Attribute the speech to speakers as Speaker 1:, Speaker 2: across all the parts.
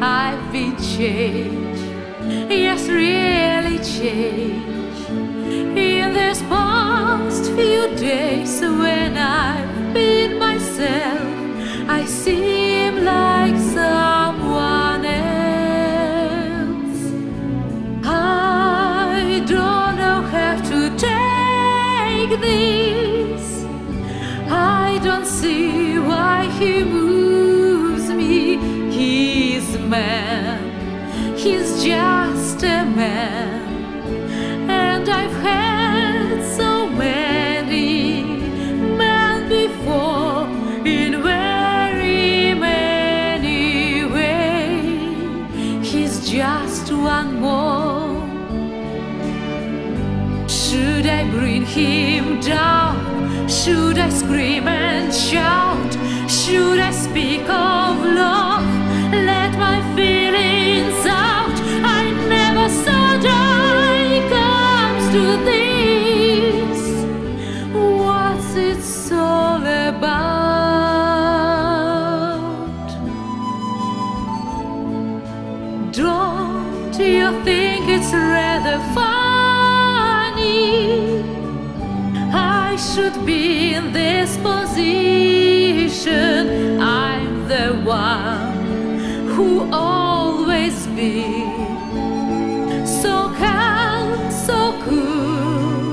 Speaker 1: I've been changed, yes, really changed. In these past few days when I've been myself, I seem like someone else. I don't know how to take this. I don't see why he moves me. He's a man, he's just a man. And I've had so many men before in very many ways. He's just one more. Should I bring him down? Should I scream and shout? Should I speak of love? Let my feelings out. I never thought I comes to this. What's it all about? Don't you think it's rather funny? I should be in this position. I'm the one who always be so calm, so cool,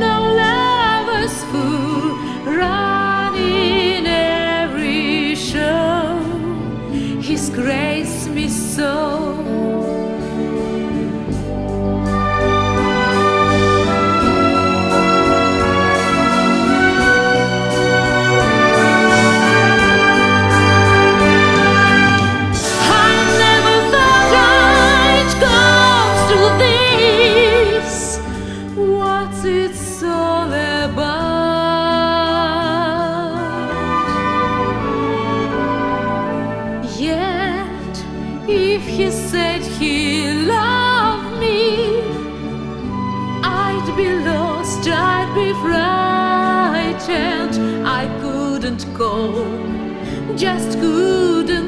Speaker 1: no lover's fool, running every show. He's graced me so. It's all about. Yet, if he said he loved me, I'd be lost, I'd be frightened. I couldn't go, just couldn't